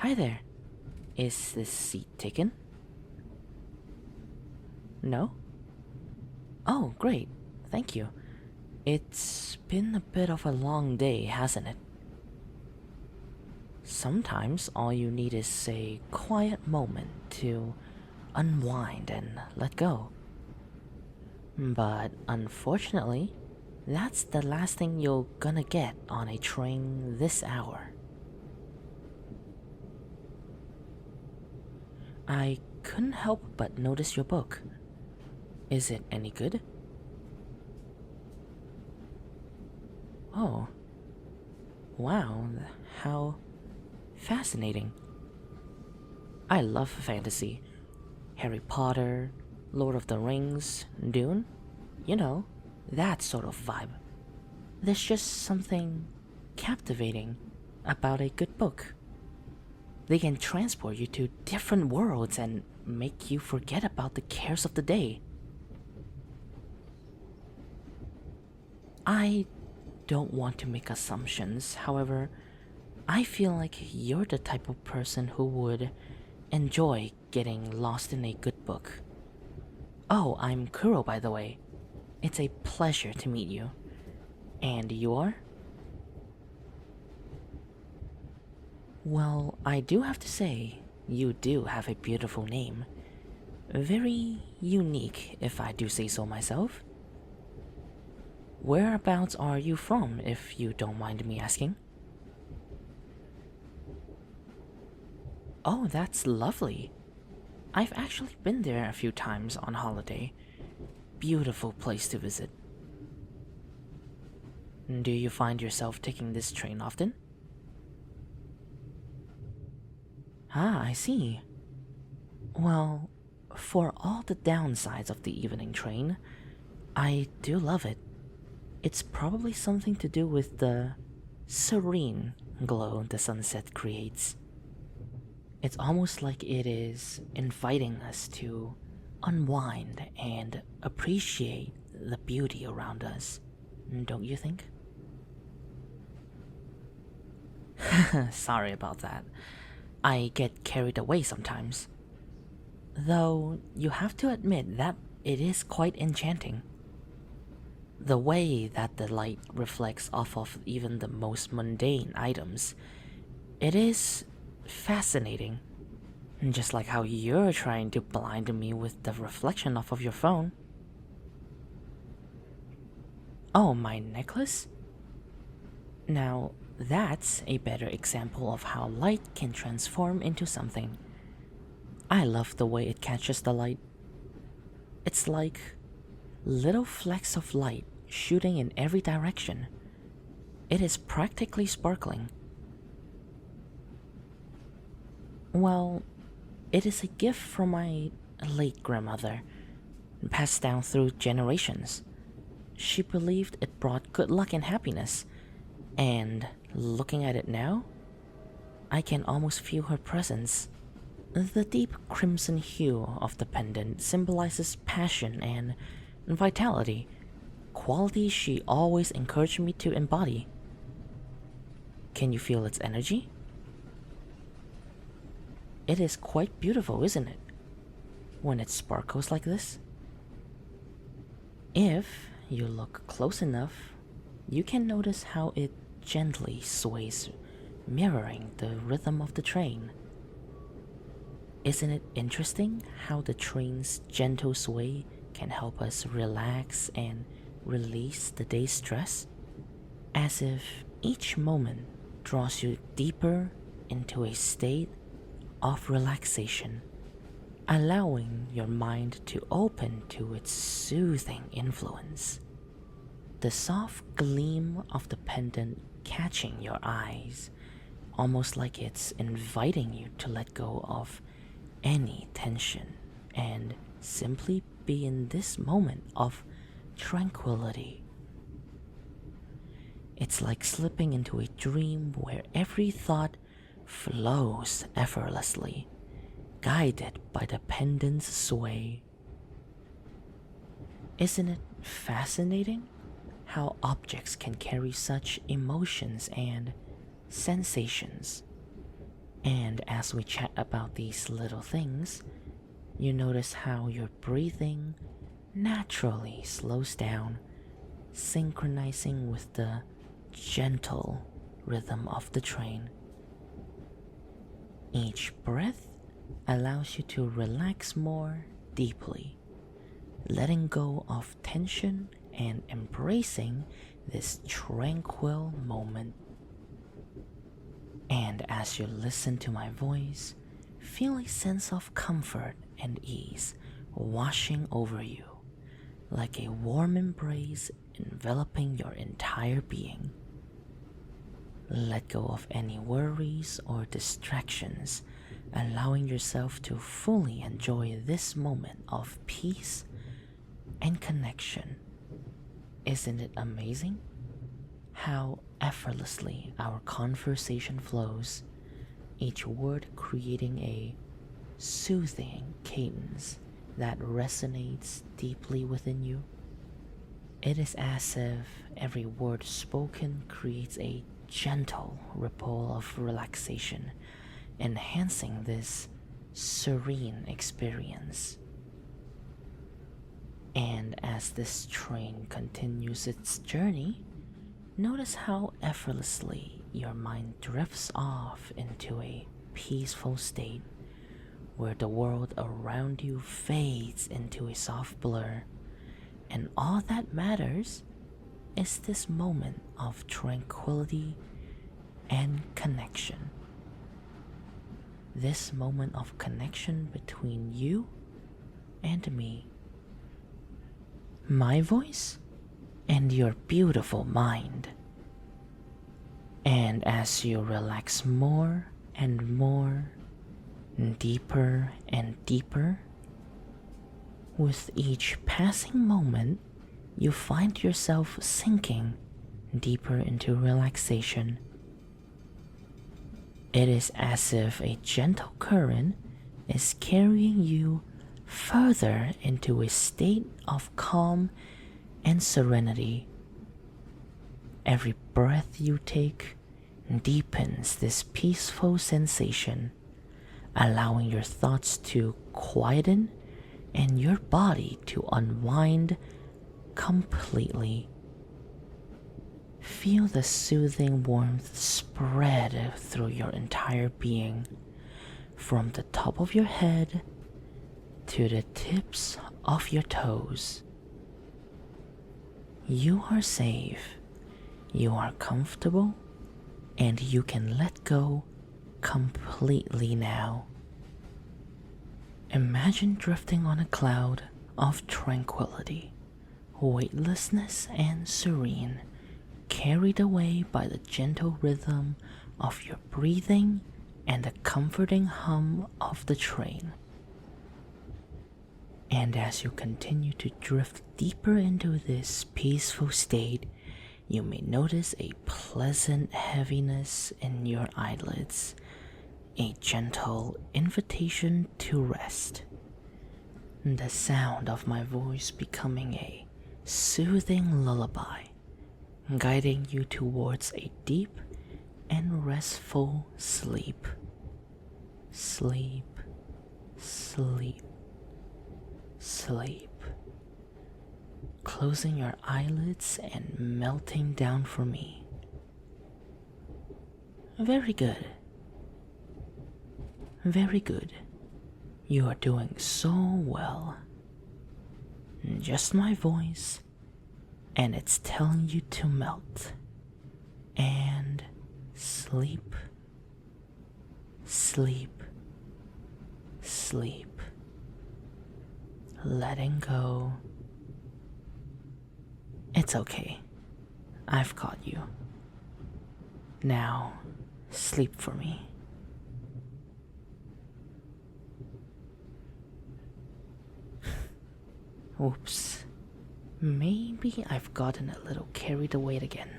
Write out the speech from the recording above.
Hi there. Is this seat taken? No? Oh, great. Thank you. It's been a bit of a long day, hasn't it? Sometimes all you need is a quiet moment to unwind and let go. But unfortunately, that's the last thing you're gonna get on a train this hour. I couldn't help but notice your book. Is it any good? Oh. Wow, how fascinating. I love fantasy. Harry Potter, Lord of the Rings, Dune. You know, that sort of vibe. There's just something captivating about a good book. They can transport you to different worlds and make you forget about the cares of the day. I don't want to make assumptions, however, I feel like you're the type of person who would enjoy getting lost in a good book. Oh, I'm Kuro, by the way. It's a pleasure to meet you. And you are? Well, I do have to say, you do have a beautiful name. Very unique, if I do say so myself. Whereabouts are you from, if you don't mind me asking? Oh, that's lovely. I've actually been there a few times on holiday. Beautiful place to visit. Do you find yourself taking this train often? Ah, I see. Well, for all the downsides of the evening train, I do love it. It's probably something to do with the serene glow the sunset creates. It's almost like it is inviting us to unwind and appreciate the beauty around us, don't you think? Sorry about that. I get carried away sometimes. Though, you have to admit that it is quite enchanting. The way that the light reflects off of even the most mundane items, it is fascinating. Just like how you're trying to blind me with the reflection off of your phone. Oh, my necklace? Now, that's a better example of how light can transform into something. I love the way it catches the light. It's like little flecks of light shooting in every direction. It is practically sparkling. Well, it is a gift from my late grandmother, passed down through generations. She believed it brought good luck and happiness, and looking at it now, I can almost feel her presence. The deep crimson hue of the pendant symbolizes passion and vitality, qualities she always encouraged me to embody. Can you feel its energy? It is quite beautiful, isn't it? When it sparkles like this. If you look close enough, you can notice how it gently sways, mirroring the rhythm of the train. Isn't it interesting how the train's gentle sway can help us relax and release the day's stress? As if each moment draws you deeper into a state of relaxation, allowing your mind to open to its soothing influence. The soft gleam of the pendant catching your eyes, almost like it's inviting you to let go of any tension and simply be in this moment of tranquility. It's like slipping into a dream where every thought flows effortlessly, guided by the pendant's sway. Isn't it fascinating how objects can carry such emotions and sensations? And as we chat about these little things, you notice how your breathing naturally slows down, synchronizing with the gentle rhythm of the train. Each breath allows you to relax more deeply, letting go of tension and embracing this tranquil moment. And as you listen to my voice, feel a sense of comfort and ease washing over you, like a warm embrace enveloping your entire being. Let go of any worries or distractions, allowing yourself to fully enjoy this moment of peace and connection. Isn't it amazing how effortlessly our conversation flows, each word creating a soothing cadence that resonates deeply within you? It is as if every word spoken creates a gentle ripple of relaxation, enhancing this serene experience. And as this train continues its journey, notice how effortlessly your mind drifts off into a peaceful state where the world around you fades into a soft blur, and all that matters is this moment of tranquility and connection. This moment of connection between you and me, my voice and your beautiful mind. And as you relax more and more, deeper and deeper, with each passing moment, you find yourself sinking deeper into relaxation. It is as if a gentle current is carrying you further into a state of calm and serenity. Every breath you take deepens this peaceful sensation, allowing your thoughts to quieten and your body to unwind completely. Feel the soothing warmth spread through your entire being, from the top of your head to the tips of your toes. You are safe, you are comfortable, and you can let go completely now. Imagine drifting on a cloud of tranquility, weightlessness, and serene, carried away by the gentle rhythm of your breathing and the comforting hum of the train. And as you continue to drift deeper into this peaceful state, you may notice a pleasant heaviness in your eyelids, a gentle invitation to rest. The sound of my voice becoming a soothing lullaby, guiding you towards a deep and restful sleep. Sleep, sleep, sleep. Closing your eyelids and melting down for me. Very good. Very good. You are doing so well. Just my voice, and it's telling you to melt and sleep, sleep, sleep. Letting go. It's okay. I've caught you. Now, sleep for me. Oops. Maybe I've gotten a little carried away again.